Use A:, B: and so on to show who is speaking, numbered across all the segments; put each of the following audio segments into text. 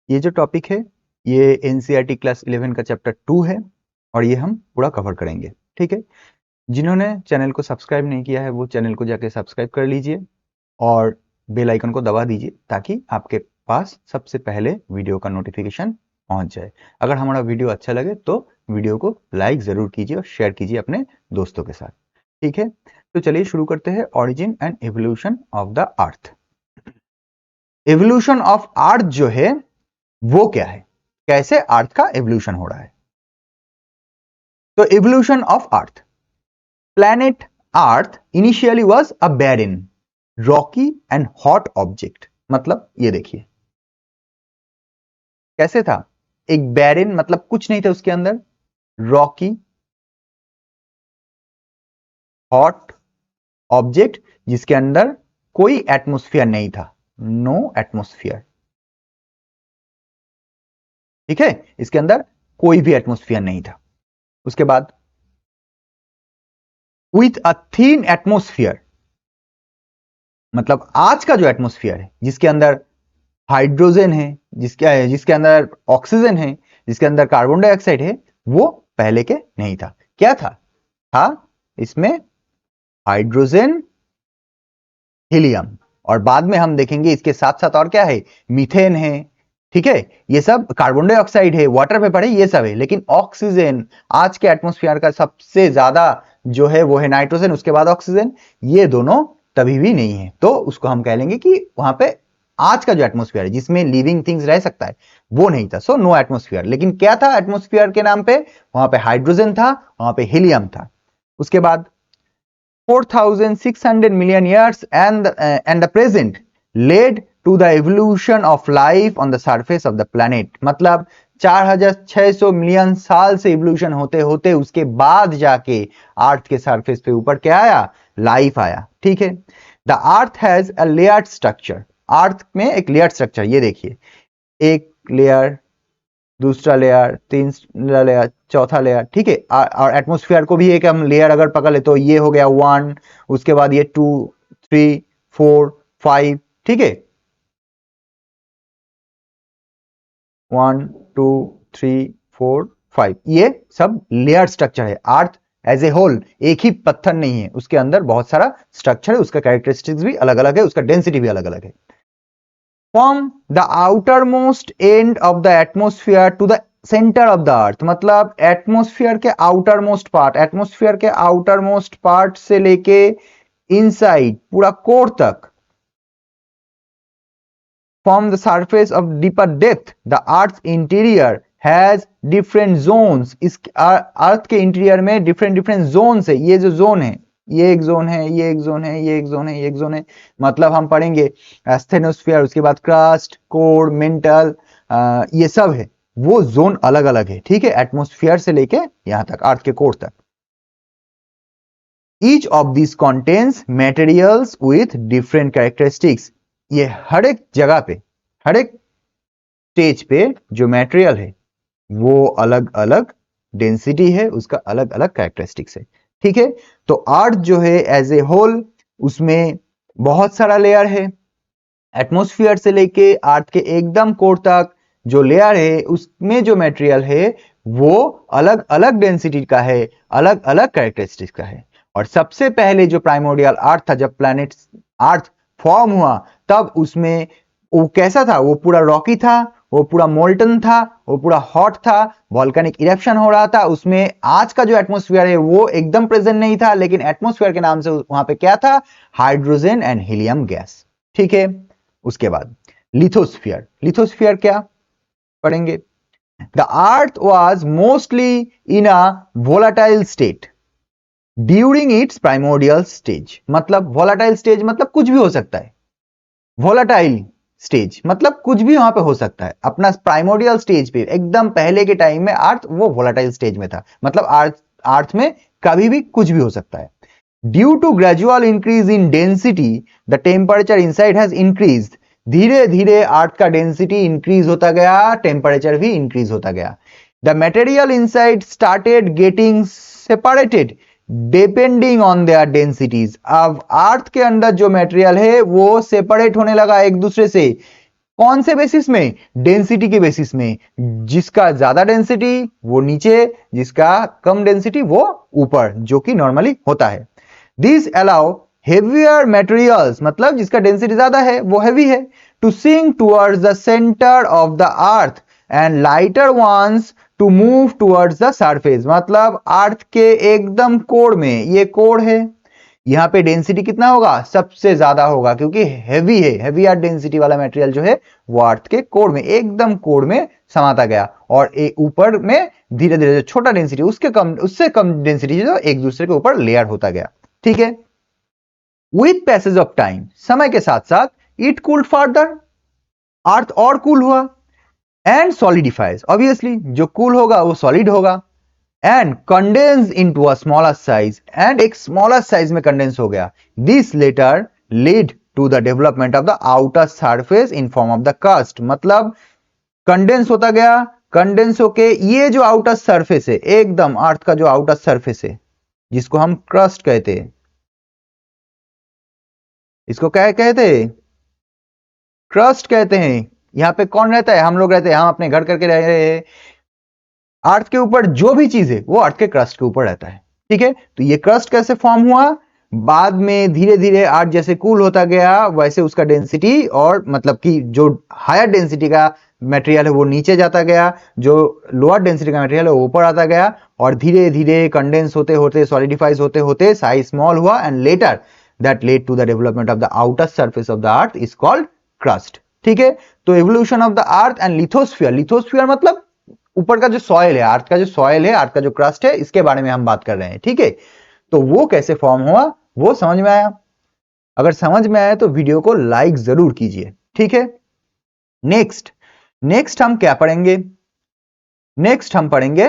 A: ये जो टॉपिक है ये एनसीईआरटी क्लास 11 का चैप्टर 2 है और ये हम पूरा कवर करेंगे। ठीक है, जिन्होंने चैनल को सब्सक्राइब नहीं किया है वो चैनल को जाके सब्सक्राइब कर लीजिए और बेल आइकन को दबा दीजिए ताकि आपके पास सबसे पहले वीडियो का नोटिफिकेशन पहुंच जाए। अगर हमारा वीडियो अच्छा लगे तो वीडियो को लाइक जरूर कीजिए और शेयर कीजिए अपने दोस्तों के साथ। ठीक है, तो चलिए शुरू करते हैं। Origin and evolution of the earth. Evolution of अर्थ जो है वो क्या है, कैसे अर्थ का एवोल्यूशन हो रहा है। तो evolution of earth, planet earth initially was a barren rocky and hot object. मतलब ये देखिए कैसे था, एक बैरन मतलब कुछ नहीं था उसके अंदर, रॉकी हॉट ऑब्जेक्ट जिसके अंदर कोई एटमॉस्फेयर नहीं था, नो एटमॉस्फेयर। ठीक है, इसके अंदर कोई भी एटमॉस्फेयर नहीं था। उसके बाद विथ अ थिन एटमॉस्फेयर, मतलब आज का जो एटमॉस्फेयर है जिसके अंदर हाइड्रोजन है, जिसके अंदर ऑक्सीजन है, जिसके अंदर कार्बन डाइऑक्साइड है, वो पहले के नहीं था। क्या था इसमें हाइड्रोजन, हीलियम, और बाद में हम देखेंगे इसके साथ साथ और क्या है, मीथेन है। ठीक है, ये सब कार्बन डाइऑक्साइड है, वाटर वेपर है, ये सब है। लेकिन ऑक्सीजन आज के एटमॉस्फेयर का सबसे ज्यादा जो है वो है नाइट्रोजन, उसके बाद ऑक्सीजन। ये दोनों तभी भी नहीं है, तो उसको हम कह लेंगे कि वहां पे आज का जो एटमॉस्फेयर है जिसमें लिविंग थिंग्स रह सकता है वो नहीं था। So no atmosphere. लेकिन क्या था एटमॉस्फेयर के नाम पे, वहां पे हाइड्रोजन था, वहां पे हीलियम था। उसके बाद 4,600 million years and the present led to the evolution of life on the surface of the planet। मतलब 4,600 मिलियन साल से इवोल्यूशन होते होते उसके बाद जाके अर्थ के सरफेस पे ऊपर क्या आया, लाइफ आया। ठीक है, the earth has a layered structure. Earth में एक लेयर्ड स्ट्रक्चर, ये देखिए, एक लेयर, दूसरा लेयर, तीसरा लेयर, चौथा लेयर। ठीक है, और एटमॉस्फेयर को भी एक हम लेयर अगर पकड़ ले तो ये हो गया 1, उसके बाद ये 2, 3, 4, 5। ठीक है, 1, 2, 3, 4, 5, ये सब लेयर स्ट्रक्चर है। अर्थ एज ए होल एक ही पत्थर नहीं है, उसके अंदर बहुत सारा स्ट्रक्चर है, उसका कैरेक्टरिस्टिक्स भी अलग अलग है, उसका डेंसिटी भी अलग अलग है। From the outermost end of the atmosphere to the centre of the earth. मतलब एटमोस्फियर के आउटरमोस्ट पार्ट, एटमोस्फियर के आउटरमोस्ट पार्ट से लेके इनसाइड पूरा कोर तक, from the surface of deeper depth the earth interior has different zones. इस earth के interior में डिफरेंट डिफरेंट जोन्स है। ये जो जोन है, ये एक जोन है, ये एक जोन है, ये एक जोन है, ये एक जोन है। मतलब हम पढ़ेंगे स्टेनोस्फीयर, उसके बाद क्रस्ट, कोर, मेंटल, ये सब है, वो जोन अलग अलग है। ठीक है, एटमोस्फियर से लेके यहां तक अर्थ के कोर तक। Each of this contains materials with different characteristics. ये हर एक जगह पे, हर एक स्टेज पे जो मटेरियल है वो अलग अलग डेंसिटी है, उसका अलग अलग कैरेक्टरिस्टिक्स है। ठीक है, तो अर्थ जो है एज ए होल उसमें बहुत सारा लेयर है। एटमॉस्फेयर से लेके अर्थ के एकदम कोर तक जो लेयर है उसमें जो मटेरियल है वो अलग अलग डेंसिटी का है, अलग अलग कैरेक्टरिस्टिक्स का है। और सबसे पहले जो प्राइमोर्डियल अर्थ था, जब प्लैनेट अर्थ फॉर्म हुआ तब उसमें वो कैसा था, वो पूरा रॉकी था, वो पूरा मोल्टन था, वो पूरा हॉट था, वॉल्केनिक इरप्शन हो रहा था। उसमें आज का जो एटमॉस्फेयर है वो एकदम प्रेजेंट नहीं था, लेकिन एटमॉस्फेयर के नाम से वहां पे क्या था, हाइड्रोजन एंड हीलियम गैस। ठीक है, उसके बाद लिथोस्फीयर। लिथोस्फीयर क्या पढ़ेंगे, the earth was mostly in a volatile state during its primordial stage. मतलब वोलाटाइल स्टेज मतलब कुछ भी हो सकता है, वोलाटाइल स्टेज मतलब कुछ भी वहां पे हो सकता है। अपना प्राइमोर्डियल स्टेज पे एकदम पहले के टाइम में अर्थ वो वोलाटाइल स्टेज में था, मतलब अर्थ में कभी भी कुछ भी हो सकता है। Due to gradual increase in density the temperature inside has increased. धीरे धीरे अर्थ का डेंसिटी इंक्रीज होता गया, टेम्परेचर भी इंक्रीज होता गया। The material inside started getting separated depending on their densities. अब अर्थ के अंदर जो मटेरियल है वो सेपरेट होने लगा एक दूसरे से कौन से बेसिस में? डेंसिटी के बेसिस में। जिसका ज्यादा डेंसिटी वो नीचे, जिसका कम डेंसिटी वो ऊपर, जो कि नॉर्मली होता है। दिस अलाउ हेवियर मटेरियल्स, मतलब जिसका डेंसिटी ज्यादा है वो हैवी है, to sink towards the centre of the earth and lighter ones to move towards the surface. मतलब अर्थ के एकदम कोर में, ये कोर है, यहां पे डेंसिटी कितना होगा? सबसे ज्यादा होगा, क्योंकि हैवी है, हैवी अर्थ डेंसिटी वाला मटेरियल जो है वो अर्थ के कोर में, एकदम कोर में समाता गया, और ऊपर में धीरे धीरे जो छोटा डेंसिटी उससे कम डेंसिटी जो एक दूसरे के ऊपर लेयर होता गया। ठीक है। विथ पैसेज ऑफ टाइम, समय के साथ साथ, इट कूल्ड फर्दर, अर्थ और कूल हुआ, एंड सॉलिडिफाइज, ऑब्वियसली जो कूल होगा वो सॉलिड होगा, and condense into a smaller size, and एक स्मॉलर साइज में कंडेंस हो गया। This later lead to the development of the outer surface in form of the crust. मतलब कंडेंस होता गया, कंडेंस होके ये जो आउटर सरफेस है, एकदम अर्थ का जो आउटर सरफेस है, जिसको हम क्रस्ट कहते हैं, इसको क्या कहते हैं? क्रस्ट कहते हैं। यहां पे कौन रहता है? हम लोग रहते हैं, हम अपने घर करके रह रहे हैं। अर्थ के ऊपर जो भी चीज है वो अर्थ के क्रस्ट के ऊपर रहता है। ठीक है। तो ये क्रस्ट कैसे फॉर्म हुआ? बाद में धीरे धीरे अर्थ जैसे कूल होता गया, वैसे उसका डेंसिटी, और मतलब कि जो हायर डेंसिटी का मटेरियल है वो नीचे जाता गया, जो लोअर डेंसिटी का मटेरियल है वो ऊपर आता गया, और धीरे धीरे कंडेंस होते होते, सॉलिडिफाइज होते होते साइज स्मॉल हुआ, and later that led to the development of the outer surface of the earth is called crust. ठीक है। तो evolution of the earth and lithosphere, lithosphere मतलब ऊपर का जो सॉइल है, अर्थ का जो सॉइल है, अर्थ का जो क्रस्ट है, इसके बारे में हम बात कर रहे हैं। ठीक है। तो वो कैसे फॉर्म हुआ वो समझ में आया? अगर समझ में आया तो वीडियो को लाइक जरूर कीजिए। ठीक है। नेक्स्ट हम क्या पढ़ेंगे? नेक्स्ट हम पढ़ेंगे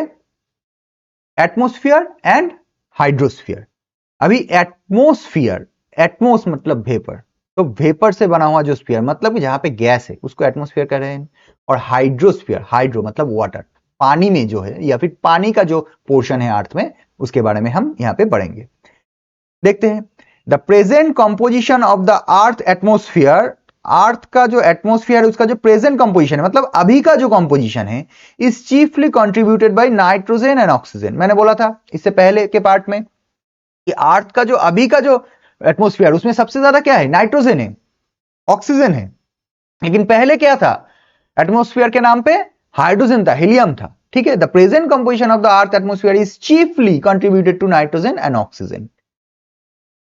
A: एटमॉस्फेयर एंड हाइड्रोस्फीयर। अभी एटमॉस्फेयर, एटमॉस मतलब वेपर, तो वेपर से बना हुआ जो स्फीयर, मतलब जहां पे गैस है उसको एटमॉस्फेयर कह रहे हैं। और हाइड्रोस्फीयर, हाइड्रो मतलब वाटर, पानी में जो है, या फिर पानी का जो पोर्शन है अर्थ में, उसके बारे में हम यहां पे पढ़ेंगे। देखते हैं। The present composition of the earth atmosphere, earth का जो एटमॉस्फेयर है उसका जो प्रेजेंट कंपोजिशन है, मतलब अभी का जो कंपोजिशन है, is chiefly contributed by nitrogen and oxygen. मैंने बोला था इससे पहले के पार्ट में कि अर्थ का जो अभी का जो एटमॉस्फेयर, उसमें सबसे ज्यादा क्या है? नाइट्रोजन है, ऑक्सीजन है। लेकिन पहले क्या था? एटमॉस्फेयर के नाम पे हाइड्रोजन था, हीलियम था। ठीक है। The present composition of the earth atmosphere is chiefly contributed to nitrogen and oxygen.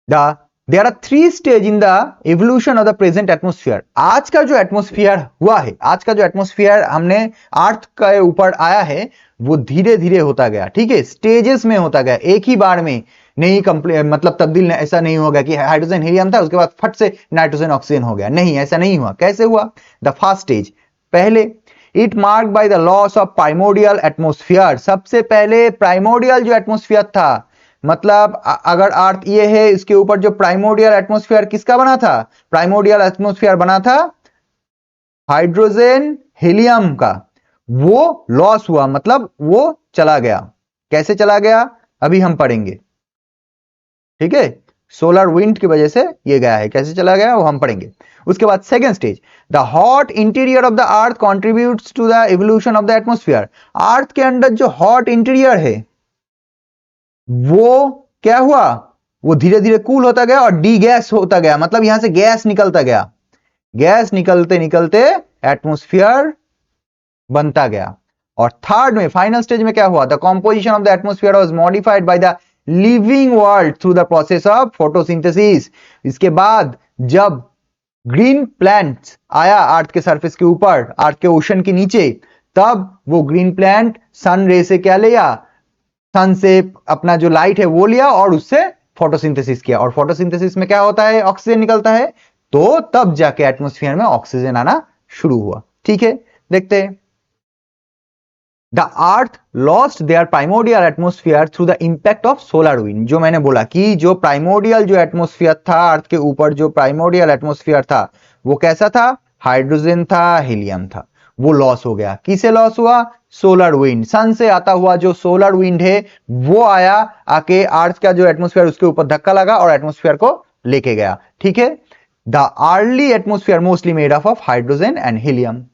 A: There are 3 stage in the evolution of the present atmosphere. आज का जो एटमॉस्फेयर हुआ है, आज का जो एटमॉस्फेयर हमने अर्थ के ऊपर आया है, वो धीरे धीरे होता गया। ठीक है। स्टेजेस में होता गया, एक ही बार में नहीं मतलब तब्दील ऐसा नहीं होगा कि हाइड्रोजन हीलियम था उसके बाद फट से नाइट्रोजन ऑक्सीजन हो गया, नहीं, ऐसा नहीं हुआ। कैसे हुआ? द फर्स्ट स्टेज, पहले it marked by the loss of primordial atmosphere. सबसे पहले प्राइमोर्डियल जो एटमॉस्फेयर था, मतलब अगर अर्थ ये है, इसके ऊपर जो प्राइमोर्डियल एटमॉस्फेयर किसका बना था? प्राइमोर्डियल एटमॉस्फेयर बना था हाइड्रोजन हीलियम का, वो लॉस हुआ, मतलब वो चला गया। कैसे चला गया अभी हम पढ़ेंगे। ठीक है। सोलर विंड की वजह से ये गया है, कैसे चला गया वो हम पढ़ेंगे। उसके बाद second stage, the hot interior of the earth contributes to the evolution of the atmosphere. Earth के अंदर जो हॉट इंटीरियर है वो क्या हुआ? वो धीरे धीरे कूल होता गया और डी गैस होता गया, मतलब यहां से गैस निकलता गया। गैस निकलते निकलते एटमॉस्फेयर बनता गया। और थर्ड में, फाइनल स्टेज में क्या हुआ? The composition of the atmosphere was modified by the living world through the process of photosynthesis. इसके बाद जब ग्रीन प्लांट्स आया अर्थ के सरफेस के ऊपर, अर्थ के ओशन के नीचे, तब वो ग्रीन प्लांट सन रे से क्या लिया? सन से अपना जो लाइट है वो लिया और उससे फोटोसिंथेसिस किया। और फोटोसिंथेसिस में क्या होता है? ऑक्सीजन निकलता है। तो तब जाके एटमॉस्फेयर में ऑक्सीजन आना शुरू हुआ। ठीक है। देखते हैं। The earth lost their primordial atmosphere through the impact of solar wind. जो मैंने बोला कि जो प्राइमोर्डियल जो एटमॉस्फेयर था अर्थ के ऊपर, जो प्राइमोर्डियल एटमॉस्फेयर था वो कैसा था? हाइड्रोजन था, हीलियम था, वो लॉस हो गया। किसे लॉस हुआ? सोलर विंड, सन से आता हुआ जो सोलर विंड है वो आया, आके अर्थ का जो एटमॉस्फेयर उसके ऊपर धक्का लगा और एटमॉस्फेयर को लेके गया। ठीक है। The early atmosphere mostly made up of hydrogen and helium.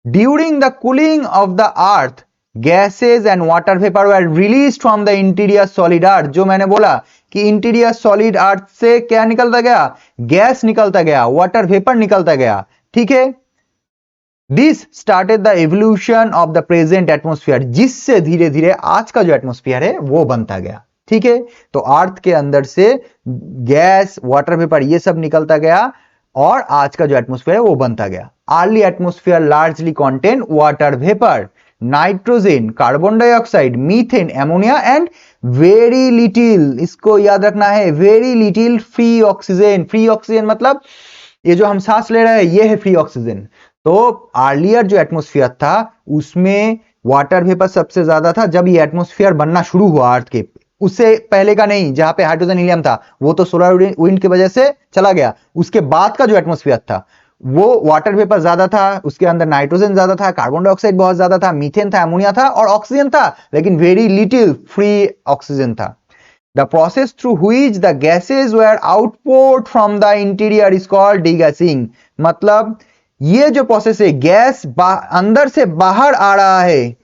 A: During the cooling of the earth, gases and water vapor were released from the interior solid earth. जो मैंने बोला कि इंटीरियर सॉलिड अर्थ से क्या निकलता गया, गैस निकलता गया, वाटर वेपर निकलता गया, ठीक है। This started the evolution of the present atmosphere, जिससे धीरे धीरे आज का जो एटमोस्फियर है वो बनता गया, ठीक है। तो अर्थ के अंदर से गैस, वाटर वेपर ये सब निकलता गया और आज का जो एटमोस्फियर है वो बनता गया। Early atmosphere largely contain water vapour, nitrogen, carbon dioxide, methane, ammonia and very little, इसको याद रखना है, very little free oxygen. Free oxygen मतलब ये जो हम सांस ले रहे हैं ये है फ्री ऑक्सीजन। तो अर्लियर जो एटमोस्फियर था उसमें वाटर वेपर सबसे ज्यादा था जब ये एटमोस्फियर बनना शुरू हुआ अर्थ के, उससे पहले का नहीं, जहां पे हाइड्रोजन हीलियम था वो तो सोलर विंड की वजह से चला गया। उसके बाद का जो एटमोस्फियर था वो वाटर वेपर ज्यादा था, उसके अंदर नाइट्रोजन ज्यादा था, कार्बन डाइऑक्साइड बहुत ज्यादा था, मीथेन था, एमोनिया था और ऑक्सीजन था, लेकिन वेरी लिटिल फ्री ऑक्सीजन था। The process through which the gases were outpoured from the interior is called degassing। मतलब ये जो प्रोसेस है, गैस अंदर से बाहर आ रहा है,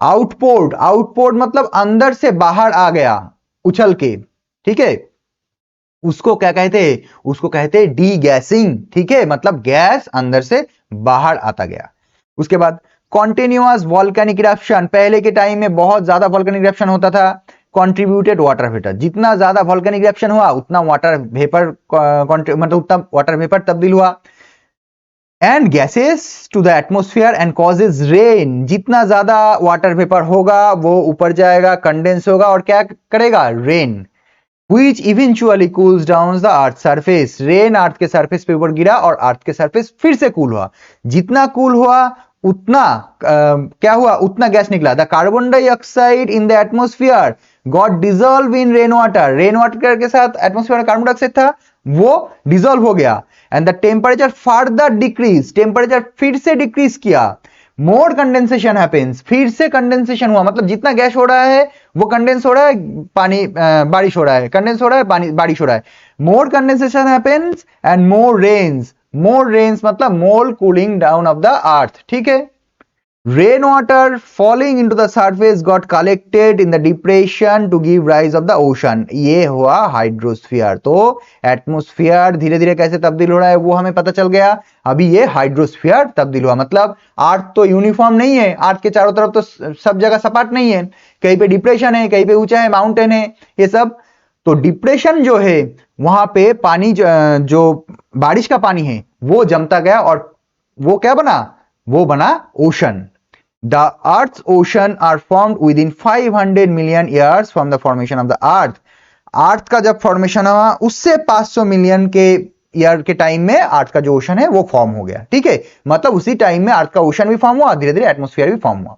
A: आउटपोर्ट, आउटपोर्ट मतलब अंदर से बाहर आ गया उछल के, ठीक है, उसको क्या कहते हैं, उसको कहते हैं डीगैसिंग, ठीक है, मतलब गैस अंदर से बाहर आता गया। उसके बाद कॉन्टिन्यूअस वॉल्केनिक इरप्शन, पहले के टाइम में बहुत ज्यादा वॉल्केनिक इरप्शन होता था, कॉन्ट्रीब्यूटेड वाटर वेपर, जितना ज्यादा वॉल्केनिक इरप्शन हुआ उतना वाटर वेपर मतलब उतना वाटर वेपर तब्दील हुआ। And gases to the atmosphere and causes rain, जितना ज्यादा वाटर वेपर होगा वो ऊपर जाएगा, कंडेंस होगा और क्या करेगा, rain, which eventually cools down the earth surface। Rain earth के सरफेस पे ऊपर गिरा और अर्थ के सरफेस फिर से कूल हुआ, जितना कूल हुआ उतना क्या हुआ, उतना गैस निकला। The carbon dioxide in the atmosphere got dissolve in rain water, rain water के साथ एटमोस्फियर में कार्बन डाइऑक्साइड था वो डिजॉल्व हो गया। And the temperature further decrease, temperature फिर से डिक्रीज किया। मोर कंडेंसेशन हैपेंस, फिर से कंडेंसेशन हुआ, मतलब जितना गैस हो रहा है वो कंडेंस हो रहा है, पानी बारिश हो रहा है, कंडेंस हो रहा है, पानी बारिश हो रहा है। More condensation happens and more rains, more rains मतलब more cooling down of the earth, ठीक है। Rain water falling into the surface got collected in the depression to give rise of the ocean, ये हुआ hydrosphere. तो atmosphere धीरे धीरे कैसे तब्दील हो रहा है वो हमें पता चल गया। अभी ये हाइड्रोस्फीयर तब्दील हुआ, मतलब अर्थ तो यूनिफॉर्म नहीं है, अर्थ के चारों तरफ तो सब जगह सपाट नहीं है, कहीं पे डिप्रेशन है, कहीं पे ऊंचा है, माउंटेन है, ये सब। तो डिप्रेशन जो है वहां पे पानी जो बारिश का पानी है वो जमता गया और वो क्या बना, वो बना ocean. The Earth's ocean are formed within 500 million years from the formation of the Earth। अर्थ का जब फॉर्मेशन हुआ उससे 500 मिलियन के ईयर के टाइम में अर्थ का जो ओशन है वो फॉर्म हो गया, ठीक है, मतलब उसी टाइम में अर्थ का ओशन भी फॉर्म हुआ, धीरे धीरे एटमोस्फियर भी फॉर्म हुआ।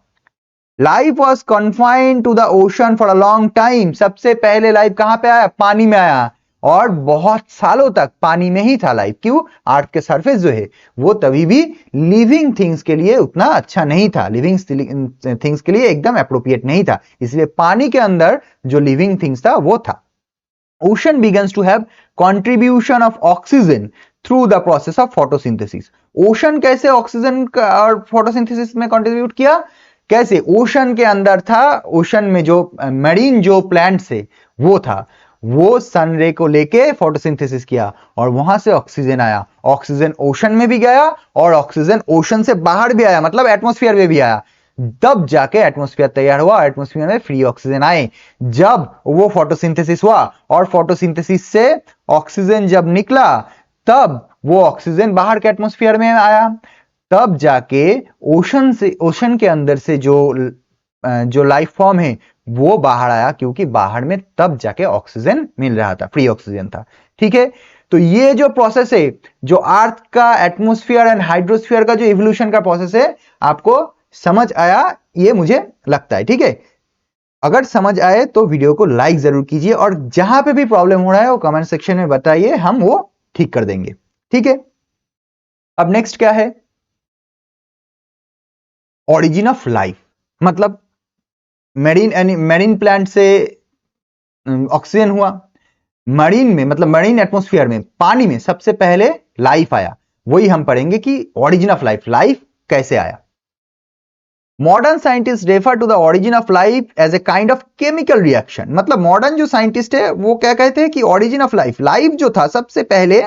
A: Life was confined to the ocean for a long time, सबसे पहले लाइफ कहां पे आया, पानी में आया और बहुत सालों तक पानी में ही था लाइफ। क्यों, अर्थ के सरफेस जो है वो तभी भी लिविंग थिंग्स के लिए उतना अच्छा नहीं था, लिविंग थिंग्स के लिए एकदम अप्रोप्रिएट नहीं था, इसलिए पानी के अंदर जो लिविंग थिंग्स था वो था। Ocean begins to have contribution of oxygen through the process of photosynthesis. Ocean कैसे ऑक्सीजन और फोटोसिंथेसिस में कंट्रीब्यूट किया, कैसे, ओशन के अंदर था, ओशन में जो मरीन जो प्लांट्स है वो था, वो सन रे को लेके फोटोसिंथेसिस किया और वहां से ऑक्सीजन आया, ऑक्सीजन ओशन में भी गया और ऑक्सीजन ओशन से बाहर भी आया, मतलब एटमॉस्फेयर में भी आया, तब जाके एटमॉस्फेयर तैयार हुआ, एटमॉस्फेयर में फ्री ऑक्सीजन आए। जब वो फोटोसिंथेसिस हुआ और फोटोसिंथेसिस से ऑक्सीजन जब निकला तब वो ऑक्सीजन बाहर के एटमॉस्फेयर में आया, तब जाके ओशन से, ओशन के अंदर से जो लाइफ फॉर्म है वो बाहर आया, क्योंकि बाहर में तब जाके ऑक्सीजन मिल रहा था, फ्री ऑक्सीजन था, ठीक है। तो ये जो प्रोसेस है, जो अर्थ का एटमॉस्फेयर एंड हाइड्रोस्फीयर का जो इवोल्यूशन का प्रोसेस है, आपको समझ आया ये मुझे लगता है, ठीक है। अगर समझ आए तो वीडियो को लाइक जरूर कीजिए और जहां पे भी प्रॉब्लम हो रहा है वो कमेंट सेक्शन में बताइए, हम वो ठीक कर देंगे, ठीक है। अब नेक्स्ट क्या है, ओरिजिन ऑफ लाइफ, मतलब मेरीन प्लांट से ऑक्सीजन हुआ, मरीन में, मतलब मरीन एटमॉस्फेयर में, पानी में सबसे पहले लाइफ आया। वही हम पढ़ेंगे कि ऑरिजिन ऑफ लाइफ, लाइफ कैसे आया। Modern scientist refer to the origin of life as a kind of chemical reaction. मतलब मॉडर्न जो साइंटिस्ट है वो क्या कहते हैं कि ऑरिजिन ऑफ लाइफ, लाइफ जो था सबसे पहले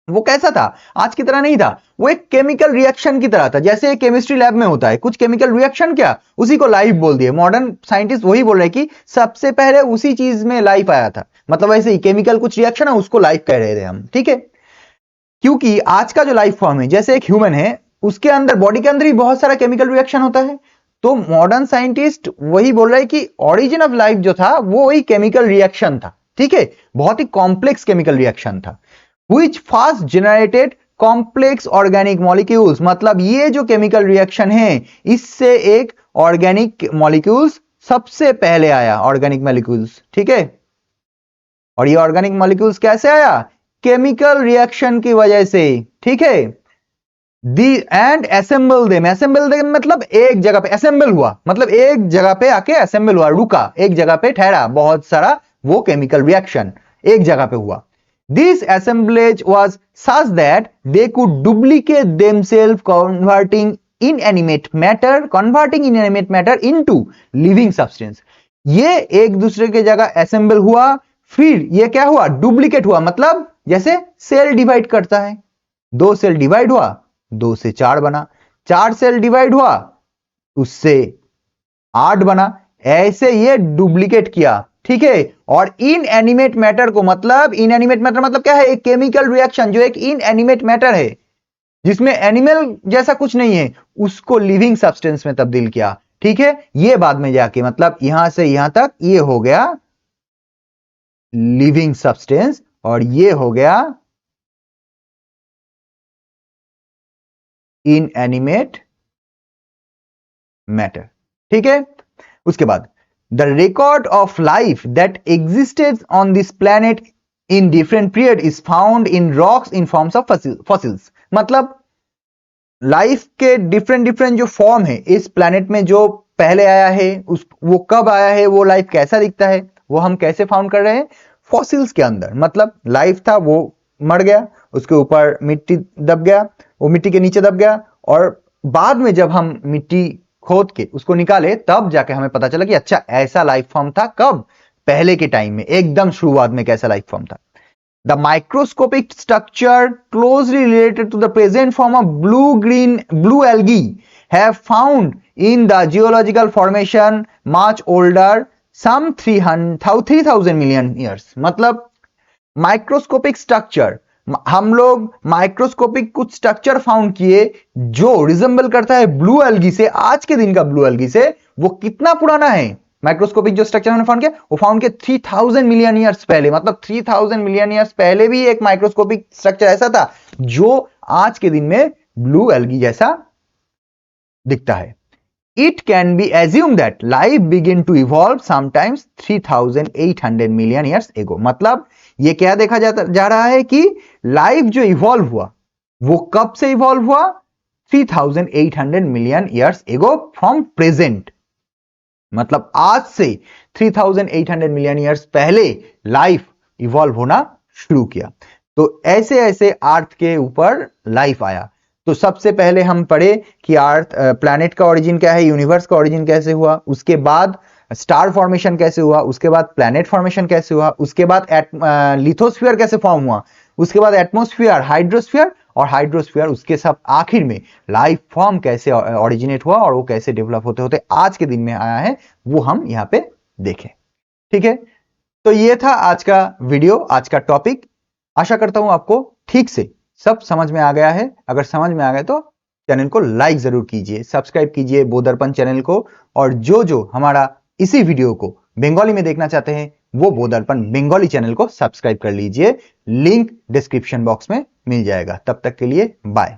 A: वो कैसा था, आज की तरह नहीं था, वो एक केमिकल रिएक्शन की तरह था। जैसे केमिस्ट्री लैब में होता है कुछ केमिकल रिएक्शन, क्या उसी को लाइफ बोल दिए। मॉडर्न साइंटिस्ट वही बोल रहे हैं कि सबसे पहले उसी चीज में लाइफ आया था। मतलब ऐसे ही केमिकल कुछ रिएक्शन है उसको लाइफ कह रहे थे हम, ठीक है। क्योंकि आज का जो लाइफ फॉर्म है, जैसे एक ह्यूमन है, उसके अंदर, बॉडी के अंदर ही बहुत सारा केमिकल रिएक्शन होता है। तो मॉडर्न साइंटिस्ट वही बोल रहे हैं कि ऑरिजिन ऑफ लाइफ जो था वो वही केमिकल रिएक्शन था, ठीक है। बहुत ही कॉम्प्लेक्स केमिकल रिएक्शन था, which first generated complex organic molecules। मतलब ये जो केमिकल रिएक्शन है इससे एक ऑर्गेनिक मॉलिक्यूल्स सबसे पहले आया, ऑर्गेनिक मॉलिक्यूल्स, ठीक है। और ये ऑर्गेनिक मॉलिक्यूल्स कैसे आया, केमिकल रिएक्शन की वजह से, ठीक है। The and assemble them, assemble them मतलब एक जगह पे असेंबल हुआ, मतलब एक जगह पे आके असेंबल हुआ, रुका, एक जगह पे ठहरा, बहुत सारा वो केमिकल रिएक्शन एक जगह पे हुआ। This assemblage was such that they could duplicate themselves, converting inanimate matter into living substance। ये एक दूसरे के जगह असेंबल हुआ, फिर ये क्या हुआ, डुप्लीकेट हुआ। मतलब जैसे सेल डिवाइड करता है, 2 सेल डिवाइड हुआ, 2 से 4 बना, 4 सेल डिवाइड हुआ, उससे 8 बना, ऐसे ये डुप्लीकेट किया, ठीक है। और इनएनिमेट मैटर को, मतलब इनएनिमेट मैटर मतलब क्या है, एक केमिकल रिएक्शन जो एक इनएनिमेट मैटर है जिसमें एनिमल जैसा कुछ नहीं है, उसको लिविंग सब्सटेंस में तब्दील किया, ठीक है। ये बाद में जाके, मतलब यहां से यहां तक ये हो गया लिविंग सब्सटेंस और ये हो गया इनएनिमेट मैटर, ठीक है। उसके बाद the record of life that existed on this planet in different period is found in rocks in forms of fossils। मतलब लाइफ के डिफरेंट जो फॉर्म है इस प्लैनेट में, जो पहले आया है वो कब आया है, वो लाइफ कैसा दिखता है, वो हम कैसे फाउंड कर रहे हैं, फॉसिल्स के अंदर। मतलब लाइफ था वो मर गया, उसके ऊपर मिट्टी दब गया, वो मिट्टी के नीचे दब गया, और बाद में जब हम मिट्टी खोद के उसको निकाले तब जाके हमें पता चला कि अच्छा ऐसा लाइफ फॉर्म था, कब, पहले के टाइम में, एकदम शुरुआत में कैसा लाइफ फॉर्म था। The microscopic structure closely related to the present form of blue algae have found in the geological formation much older some 3000 million years. मतलब माइक्रोस्कोपिक स्ट्रक्चर, हम लोग माइक्रोस्कोपिक कुछ स्ट्रक्चर फाउंड किए जो रिजेंबल करता है blue algae से, आज के दिन का ब्लू एल्गी से। वो कितना पुराना है, माइक्रोस्कोपिक जो स्ट्रक्चर हमने फाउंड किया वो फाउंड किया 3000 मिलियन ईयर्स पहले। मतलब 3000 मिलियन ईयर्स पहले भी एक माइक्रोस्कोपिक स्ट्रक्चर ऐसा था जो आज के दिन में ब्लू एल्गी जैसा दिखता है। It can be assumed that life began to evolve sometimes 3800 million years ago। मतलब ये क्या देखा जा रहा है कि लाइफ जो इवॉल्व हुआ वो कब से इवॉल्व हुआ, 3800 million years ago from present. मतलब आज से 3800 मिलियन ईयर्स पहले लाइफ इवॉल्व होना शुरू किया। तो ऐसे ऐसे अर्थ के ऊपर लाइफ आया। तो सबसे पहले हम पढ़े कि अर्थ, प्लैनेट का ओरिजिन क्या है, यूनिवर्स का ओरिजिन कैसे हुआ, उसके बाद स्टार फॉर्मेशन कैसे हुआ, उसके बाद प्लैनेट फॉर्मेशन कैसे हुआ, उसके बाद लिथोस्फीयर कैसे फॉर्म हुआ, उसके बाद एटमॉस्फेयर, हाइड्रोस्फीयर, और हाइड्रोस्फीयर, उसके सब आखिर में लाइफ फॉर्म कैसे ओरिजिनेट हुआ और वो कैसे डेवलप होते होते आज के दिन में आया है, वो हम यहाँ पे देखें, ठीक है। तो ये था आज का वीडियो, आज का टॉपिक। आशा करता हूं आपको ठीक से सब समझ में आ गया है। अगर समझ में आ गया तो चैनल को लाइक जरूर कीजिए, सब्सक्राइब कीजिए बोधदर्पण चैनल को, और जो हमारा इसी वीडियो को बंगाली में देखना चाहते हैं वो बोधदर्पण बंगाली चैनल को सब्सक्राइब कर लीजिए। लिंक डिस्क्रिप्शन बॉक्स में मिल जाएगा। तब तक के लिए बाय।